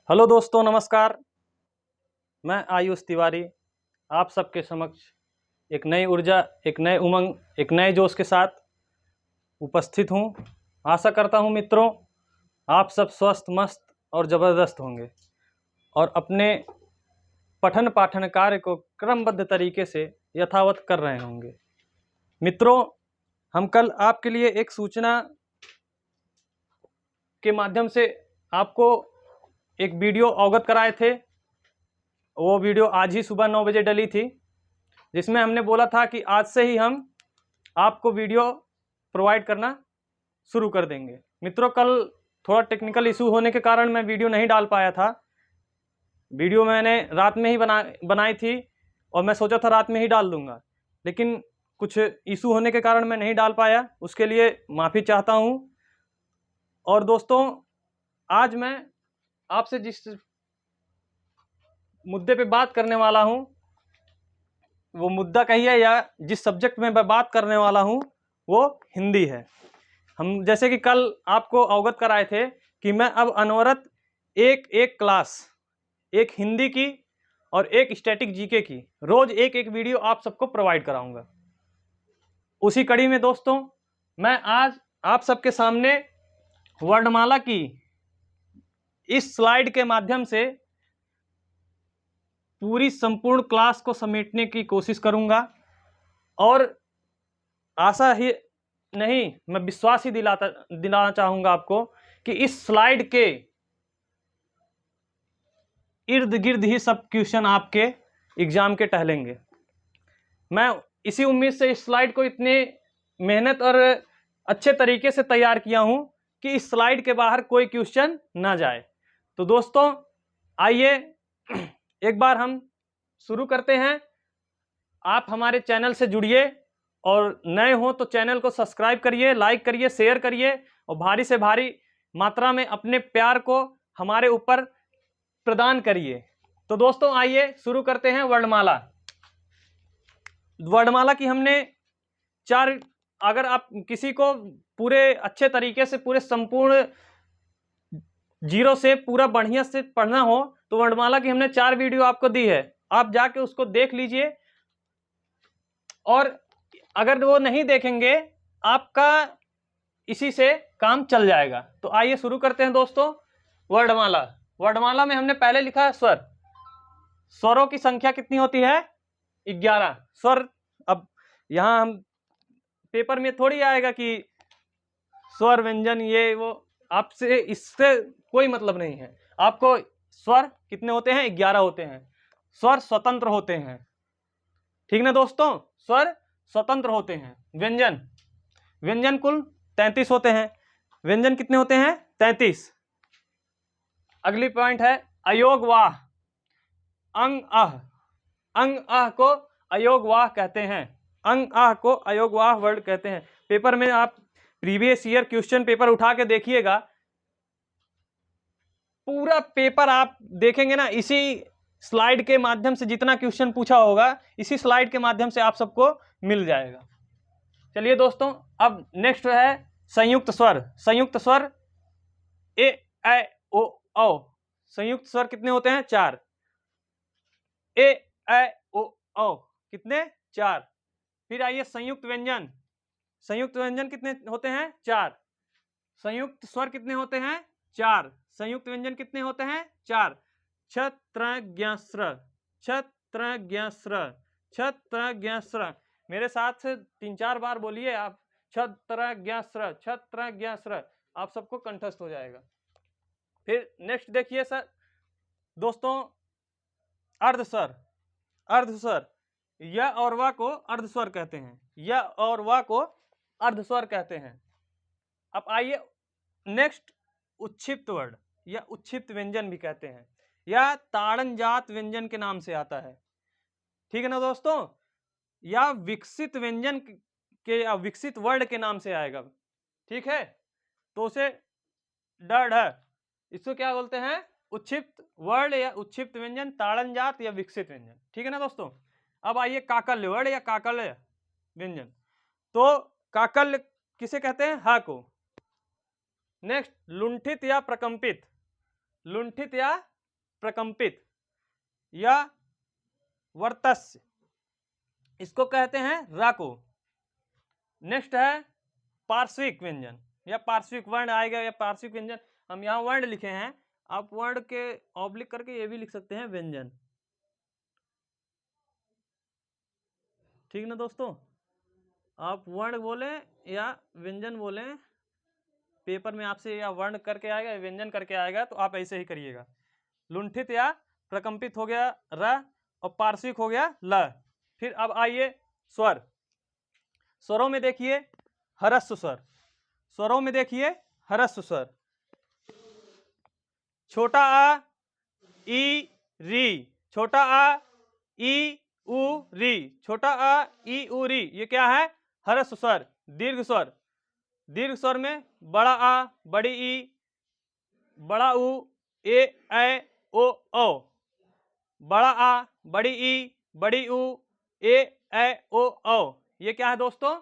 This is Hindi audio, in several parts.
हेलो दोस्तों, नमस्कार। मैं आयुष तिवारी आप सबके समक्ष एक नई ऊर्जा, एक नए उमंग, एक नए जोश के साथ उपस्थित हूँ। आशा करता हूँ मित्रों, आप सब स्वस्थ, मस्त और ज़बरदस्त होंगे और अपने पठन पाठन कार्य को क्रमबद्ध तरीके से यथावत कर रहे होंगे। मित्रों, हम कल आपके लिए एक सूचना के माध्यम से आपको एक वीडियो अवगत कराए थे। वो वीडियो आज ही सुबह 9 बजे डली थी, जिसमें हमने बोला था कि आज से ही हम आपको वीडियो प्रोवाइड करना शुरू कर देंगे। मित्रों, कल थोड़ा टेक्निकल इशू होने के कारण मैं वीडियो नहीं डाल पाया था। वीडियो मैंने रात में ही बनाई थी और मैं सोचा था रात में ही डाल दूंगा, लेकिन कुछ इशू होने के कारण मैं नहीं डाल पाया। उसके लिए माफ़ी चाहता हूँ। और दोस्तों, आज मैं आपसे जिस मुद्दे पे बात करने वाला हूँ, वो मुद्दा कहिए या जिस सब्जेक्ट में मैं बात करने वाला हूँ वो हिंदी है। हम जैसे कि कल आपको अवगत कराए थे कि मैं अब अनवरत एक एक क्लास, एक हिंदी की और एक स्टैटिक जीके की, रोज एक एक वीडियो आप सबको प्रोवाइड कराऊंगा। उसी कड़ी में दोस्तों, मैं आज आप सबके सामने वर्णमाला की इस स्लाइड के माध्यम से पूरी संपूर्ण क्लास को समेटने की कोशिश करूंगा और आशा ही नहीं, मैं विश्वास ही दिलाना चाहूंगा आपको कि इस स्लाइड के इर्द गिर्द ही सब क्वेश्चन आपके एग्जाम के टहलेंगे। मैं इसी उम्मीद से इस स्लाइड को इतने मेहनत और अच्छे तरीके से तैयार किया हूं कि इस स्लाइड के बाहर कोई क्वेश्चन ना जाए। तो दोस्तों, आइए एक बार हम शुरू करते हैं। आप हमारे चैनल से जुड़िए और नए हो तो चैनल को सब्सक्राइब करिए, लाइक करिए, शेयर करिए और भारी से भारी मात्रा में अपने प्यार को हमारे ऊपर प्रदान करिए। तो दोस्तों, आइए शुरू करते हैं। वर्णमाला की हमने चार, अगर आप किसी को पूरे अच्छे तरीके से पूरे संपूर्ण जीरो से पूरा बढ़िया से पढ़ना हो तो वर्णमाला की हमने 4 वीडियो आपको दी है। आप जाके उसको देख लीजिए, और अगर वो नहीं देखेंगे आपका इसी से काम चल जाएगा। तो आइए शुरू करते हैं दोस्तों। वर्णमाला में हमने पहले लिखा है स्वर। स्वरों की संख्या कितनी होती है? 11 स्वर। अब यहां हम पेपर में थोड़ी आएगा कि स्वर व्यंजन ये वो, आपसे इससे कोई मतलब नहीं है। आपको स्वर कितने होते हैं? 11 होते हैं। स्वर स्वतंत्र होते हैं, ठीक ना दोस्तों? स्वर स्वतंत्र होते हैं। व्यंजन कुल 33 होते हैं। व्यंजन कितने होते हैं? 33। अगली पॉइंट है अयोगवाह। अंग आह को अयोगवाह कहते हैं। अंग आह को अयोगवाह वर्ड कहते हैं। पेपर में आप प्रीवियस ईयर क्वेश्चन पेपर उठा के देखिएगा, पूरा पेपर आप देखेंगे ना, इसी स्लाइड के माध्यम से जितना क्वेश्चन पूछा होगा इसी स्लाइड के माध्यम से आप सबको मिल जाएगा। चलिए दोस्तों, अब नेक्स्ट है संयुक्त स्वर। संयुक्त स्वर ए ऐ ओ औ। संयुक्त स्वर कितने होते हैं? 4। ए ऐ ओ औ कितने? 4। फिर आइए संयुक्त व्यंजन। संयुक्त व्यंजन कितने होते हैं? 4। संयुक्त स्वर कितने होते हैं? 4। संयुक्त व्यंजन कितने होते हैं? 4। छत्रज्ञस्र, छत्रज्ञस्र, छत्रज्ञस्र। मेरे साथ से 3-4 बार बोलिए आप, छत्रज्ञस्र, छत्रज्ञस्र। आप सबको कंठस्थ हो जाएगा। फिर नेक्स्ट देखिए सर दोस्तों, अर्धस्वर। अर्धस्वर, य और व को अर्धस्वर कहते हैं। य और व को अर्धस्वर कहते हैं। अब आइए नेक्स्ट, उच्छिप्त वर्ड या उच्छिप्त व्यंजन भी कहते हैं, या ताड़नजात व्यंजन के नाम से आता है, ठीक है ना दोस्तों? या विकसित व्यंजन के या विकसित वर्ड के नाम से आएगा, ठीक है? तो उसे ड, इसको क्या बोलते हैं? उच्छिप्त वर्ड या उच्छिप्त व्यंजन, ताड़नजात या विकसित व्यंजन, ठीक है ना दोस्तों? अब आइए काकल्य वर्ड या काकल्य व्यंजन। तो काकल्य किसे कहते हैं? ह को। नेक्स्ट लुंठित या प्रकंपित। लुंठित या प्रकंपित या वर्तस्य, इसको कहते हैं र को। नेक्स्ट है पार्श्विक व्यंजन या पार्श्विक वर्ण आएगा या पार्श्विक व्यंजन। हम यहाँ वर्ण लिखे हैं, आप वर्ण के ऑब्लिक करके ये भी लिख सकते हैं व्यंजन। ठीक ना दोस्तों, आप वर्ण बोले या व्यंजन बोले, पेपर में आपसे या वर्ण करके आएगा या व्यंजन करके आएगा, तो आप ऐसे ही करिएगा। लुंठित या प्रकंपित हो गया र और पार्श्विक हो गया ल। फिर अब आइए स्वर। स्वरों में देखिए ह्रस्व स्वर, स्वरों में देखिए ह्रस्व स्वर। छोटा आ ई री, छोटा आ ई उ री, छोटा आ ई उ री, ये क्या है? ह्रस्व स्वर। दीर्घ स्वर, दीर्घ स्वर में बड़ा आ, बड़ी ई, बड़ा उ, ए ऐ ओ औ, बड़ा आ, बड़ी ई, बड़ी उ, ए ऐ ओ औ, ये क्या है दोस्तों?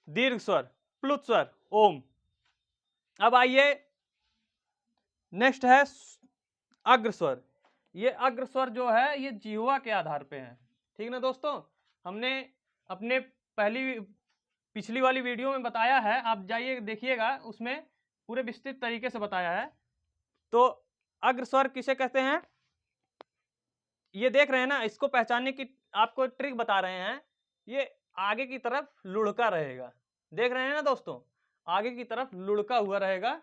दीर्घ स्वर। प्लुत स्वर ओम। अब आइए नेक्स्ट है अग्र स्वर। ये अग्र स्वर जो है ये जिह्वा के आधार पे है। ठीक ना दोस्तों, हमने अपने पिछली वाली वीडियो में बताया है, आप जाइए देखिएगा, उसमें पूरे विस्तृत तरीके से बताया है। तो अग्र स्वर किसे कहते हैं, ये देख रहे हैं ना, इसको पहचानने की आपको ट्रिक बता रहे हैं। ये आगे की तरफ लुढ़का रहेगा, देख रहे हैं ना दोस्तों, आगे की तरफ लुढ़का हुआ रहेगा,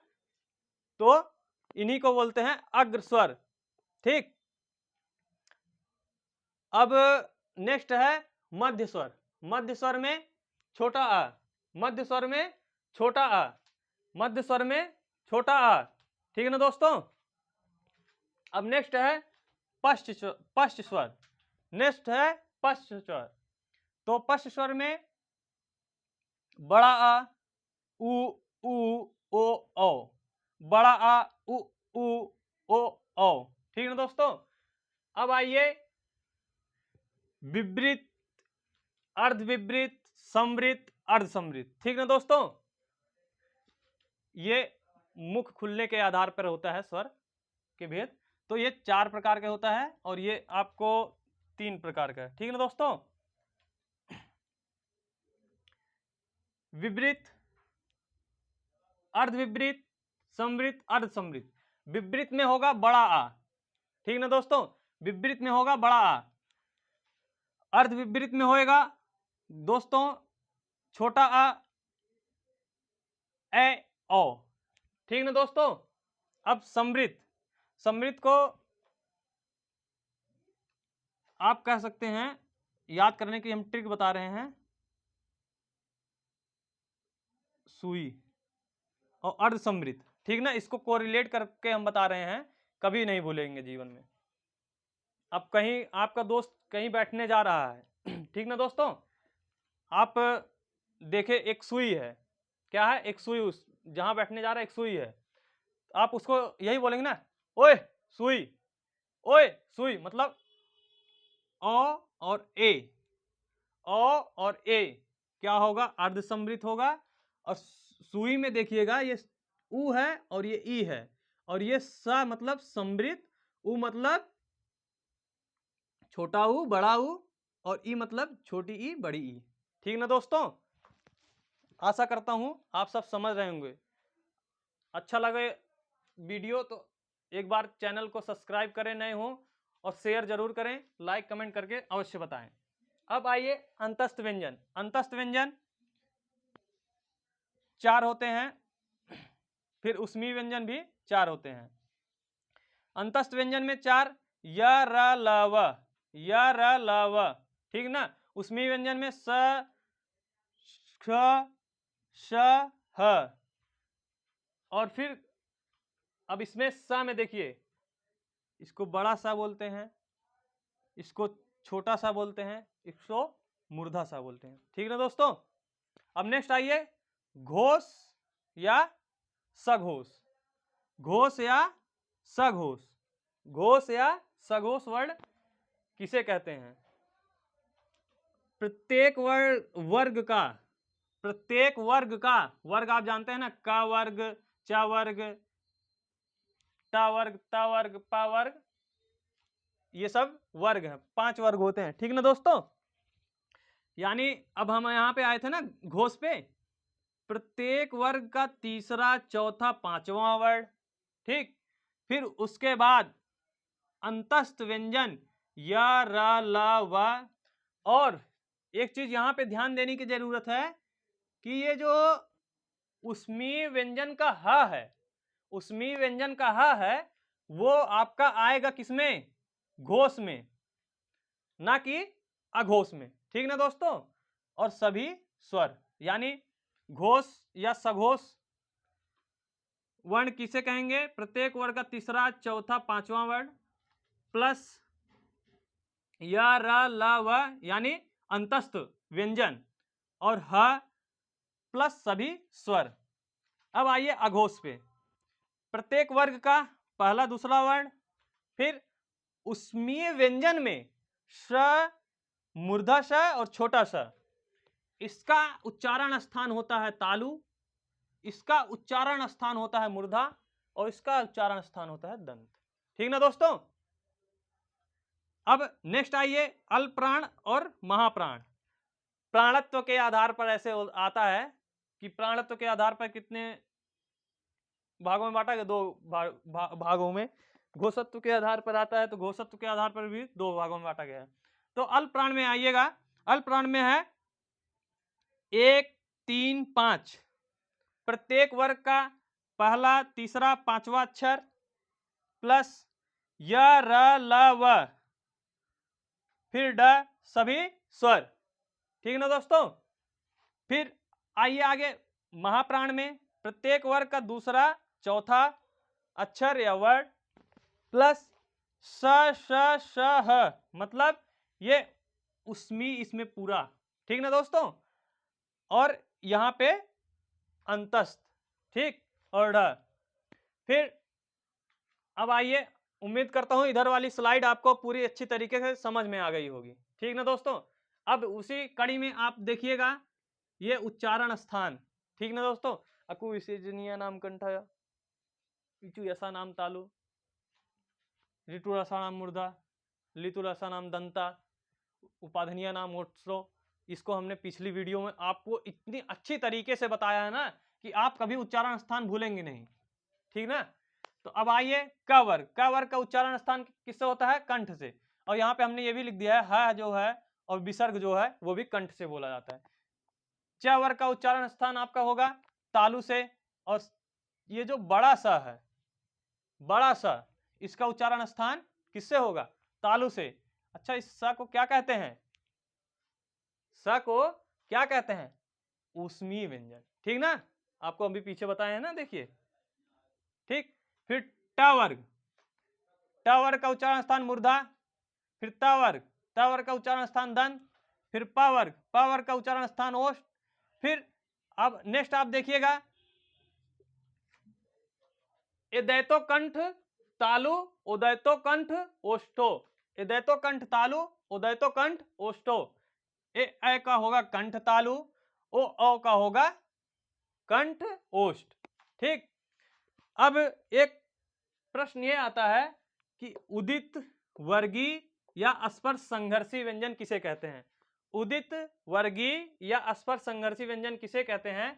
तो इन्हीं को बोलते हैं अग्र स्वर। ठीक, अब नेक्स्ट है मध्य स्वर। मध्य स्वर में छोटा आ, मध्य स्वर में छोटा आ, मध्य स्वर में छोटा आ। ठीक है ना दोस्तों। अब नेक्स्ट है पश्च स्वर। नेक्स्ट है पश्च स्वर। तो पश्च स्वर में बड़ा आ, उ ओ औ, बड़ा आ, उ ओ औ। ठीक है ना दोस्तों। अब आइए विवृत, अर्धविवृत, संवृत, अर्धसंवृत। ठीक ना दोस्तों, ये मुख खुलने के आधार पर होता है स्वर के भेद। तो ये 4 प्रकार का होता है और ये आपको 3 प्रकार का है। ठीक है ना दोस्तों। विवृत, अर्धविवृत, संवृत, अर्धसंवृत। विवृत में होगा बड़ा आ। ठीक ना दोस्तों, विवृत में होगा बड़ा आ। अर्धविवृत में होएगा दोस्तों छोटा आ, ए ओ। ठीक ना दोस्तों। अब समृत, समृत को आप कह सकते हैं, याद करने की हम ट्रिक बता रहे हैं, सुई और अर्धसमृत। ठीक ना, इसको कोरिलेट करके हम बता रहे हैं, कभी नहीं भूलेंगे जीवन में। अब कहीं आपका दोस्त कहीं बैठने जा रहा है, ठीक ना दोस्तों, आप देखे एक सुई है, क्या है? एक सुई, उस जहां बैठने जा रहा है एक सुई है, आप उसको यही बोलेंगे ना, ओए सुई, ओए सुई, मतलब ओ और ए, ओ और ए क्या होगा? अर्धसमृत होगा। और सुई में देखिएगा ये उ है और ये ई है, और ये स मतलब समृत, उ मतलब छोटा उ बड़ा उ, और ई मतलब छोटी ई बड़ी ई। ठीक ना दोस्तों, आशा करता हूं आप सब समझ रहे होंगे। अच्छा लगे वीडियो तो एक बार चैनल को सब्सक्राइब करें नए हो, और शेयर जरूर करें, लाइक कमेंट करके अवश्य बताएं। अब आइए अंतस्थ व्यंजन। अंतस्थ व्यंजन 4 होते हैं, फिर उसमी व्यंजन भी 4 होते हैं। अंतस्थ व्यंजन में 4 य र ल व, य र ल व। ठीक ना। उसमी व्यंजन में स ख श ह, और फिर अब इसमें स में देखिए, इसको बड़ा सा बोलते हैं, इसको छोटा सा बोलते हैं, इसको मूर्धा सा बोलते हैं। ठीक ना दोस्तों। अब नेक्स्ट आइए घोष या सघोष। घोष या सघोष, घोष या सघोष वर्ण किसे कहते हैं? प्रत्येक वर्ग का, प्रत्येक वर्ग का, वर्ग आप जानते हैं ना, का वर्ग, चा वर्ग, टा वर्ग, ता वर्ग, पा वर्ग, ये सब वर्ग हैं, 5 वर्ग होते हैं, ठीक ना दोस्तों। यानी अब हम यहाँ पे आए थे ना घोष पे, प्रत्येक वर्ग का तीसरा, चौथा, पांचवा वर्ण, ठीक। फिर उसके बाद अंतस्थ व्यंजन या, र, ल, व। और एक चीज यहाँ पे ध्यान देने की जरूरत है कि ये जो उष्मीय व्यंजन का ह है, उष्मीय व्यंजन का ह है, वो आपका आएगा किसमें, घोष में, ना कि अघोष में, ठीक ना दोस्तों। और सभी स्वर यानी घोष या सघोष वर्ण किसे कहेंगे, प्रत्येक वर्ण का तीसरा, चौथा, पांचवा वर्ण प्लस या, र, ल, व यानी अंतस्थ व्यंजन और ह प्लस सभी स्वर। अब आइए अघोष पे, प्रत्येक वर्ग का पहला, दूसरा वर्ण, फिर उष्मीय व्यंजन में श, मूर्धा श और छोटा श, इसका उच्चारण स्थान होता है तालु, इसका उच्चारण स्थान होता है मूर्धा और इसका उच्चारण स्थान होता है दंत, ठीक ना दोस्तों। अब नेक्स्ट आइए अल्पप्राण और महाप्राण। प्राणत्व के आधार पर ऐसे आता है कि प्राणत्व के आधार पर कितने भागों में बांटा गया, 2 भागों में। घोषत्व के आधार पर आता है तो घोषत्व के आधार पर भी 2 भागों में बांटा गया है। तो अल्पप्राण में आइएगा, अल्पप्राण में है 1, 3, 5, प्रत्येक वर्ग का पहला, तीसरा, पांचवा अक्षर प्लस य, र, ल, व, फिर ड सभी स्वर, ठीक ना दोस्तों। फिर आइए आगे महाप्राण में, प्रत्येक वर्ग का दूसरा, चौथा अक्षर या वर्ड प्लस स, श, श, ह, मतलब ये उष्मी इसमें पूरा, ठीक ना दोस्तों। और यहां पे अंतस्थ, ठीक, और ढ। फिर अब आइए, उम्मीद करता हूं इधर वाली स्लाइड आपको पूरी अच्छी तरीके से समझ में आ गई होगी, ठीक ना दोस्तों। अब उसी कड़ी में आप देखिएगा ये उच्चारण स्थान, ठीक ना दोस्तों। अकु विसर्जनीय नाम कंठाया, इचु ऐसा नाम तालु, ऋतु रसा नाम मूर्धा, लितु रसा नाम दंता, उपाधनीय नाम ओट्सो। इसको हमने पिछली वीडियो में आपको इतनी अच्छी तरीके से बताया है ना कि आप कभी उच्चारण स्थान भूलेंगे नहीं, ठीक ना। तो अब आइए क वर्ग, क वर्ग का उच्चारण स्थान किससे होता है, कंठ से। और यहाँ पे हमने ये भी लिख दिया है, ह जो है और विसर्ग जो है वो भी कंठ से बोला जाता है। च वर्ग का उच्चारण स्थान आपका होगा तालु से, और ये जो बड़ा स है, बड़ा स, इसका उच्चारण स्थान किससे होगा, तालु से। अच्छा, इस स को क्या कहते हैं, स को क्या कहते हैं, ऊष्मीय व्यंजन, ठीक ना। आपको अभी पीछे बताए हैं ना, देखिए, ठीक। फिर ट वर्ग, ट वर्ग का उच्चारण स्थान मूर्धा, फिर त वर्ग, त वर्ग का उच्चारण स्थान दंत, फिर प वर्ग, प वर्ग का उच्चारण स्थान ओष्ठ। फिर अब नेक्स्ट आप देखिएगा, एदैतो कंठ तालु, उदैतो कंठ ओष्ठो, एदैतो कंठ तालु, उदैतो कंठ ओष्ठो। ए का होगा कंठ तालु, ओ का होगा कंठ ओष्ठ, ठीक। अब एक प्रश्न ये आता है कि उदित, वर्गीय या स्पर्श संघर्षी व्यंजन किसे कहते हैं। उदित, वर्गीय या स्पर्श संघर्षी व्यंजन किसे कहते हैं,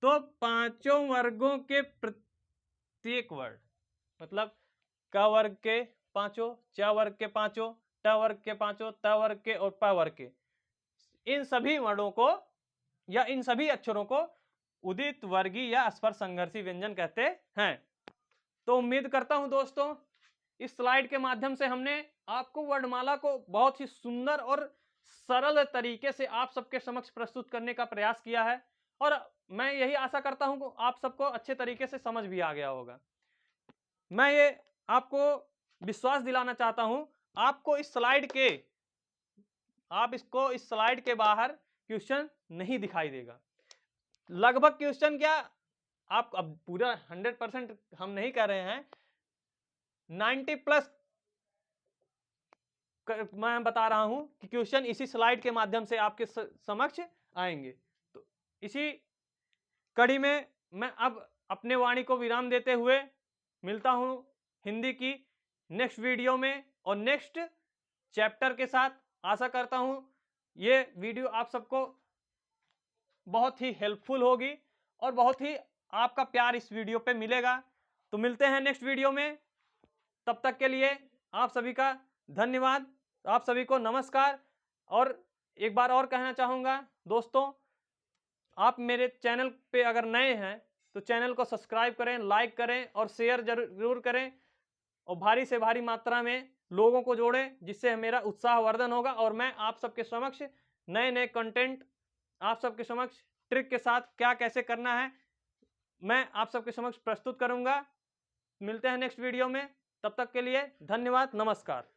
तो पांचों वर्गों के प्रत्येक वर्ण, मतलब क वर्ग के पांचों, च वर्ग के पांचों, ट वर्ग के पांचों, त वर्ग के और प वर्ग के, इन सभी वर्णों को या इन सभी अक्षरों को उदित, वर्गीय या स्पर्श संघर्षी व्यंजन कहते हैं। तो उम्मीद करता हूं दोस्तों इस स्लाइड के माध्यम से हमने आपको वर्णमाला को बहुत ही सुंदर और सरल तरीके से आप सबके समक्ष प्रस्तुत करने का प्रयास किया है, और मैं यही आशा करता हूं कि आप सबको अच्छे तरीके से समझ भी आ गया होगा। मैं ये आपको विश्वास दिलाना चाहता हूं, आपको इस स्लाइड के, आप इसको इस स्लाइड के बाहर क्वेश्चन नहीं दिखाई देगा। लगभग क्वेश्चन क्या, आप अब पूरा 100% हम नहीं कह रहे हैं, 90+ मैं बता रहा हूं कि क्वेश्चन इसी स्लाइड के माध्यम से आपके समक्ष आएंगे। तो इसी कड़ी में मैं अब अपने वाणी को विराम देते हुए मिलता हूं हिंदी की नेक्स्ट वीडियो में और नेक्स्ट चैप्टर के साथ। आशा करता हूं ये वीडियो आप सबको बहुत ही हेल्पफुल होगी और बहुत ही आपका प्यार इस वीडियो पे मिलेगा। तो मिलते हैं नेक्स्ट वीडियो में, तब तक के लिए आप सभी का धन्यवाद, आप सभी को नमस्कार। और एक बार और कहना चाहूँगा दोस्तों, आप मेरे चैनल पे अगर नए हैं तो चैनल को सब्सक्राइब करें, लाइक करें और शेयर जरूर करें और भारी से भारी मात्रा में लोगों को जोड़ें, जिससे मेरा उत्साहवर्धन होगा और मैं आप सबके समक्ष नए नए कंटेंट, आप सबके समक्ष ट्रिक के साथ क्या कैसे करना है, मैं आप सबके समक्ष प्रस्तुत करूंगा। मिलते हैं नेक्स्ट वीडियो में, तब तक के लिए धन्यवाद, नमस्कार।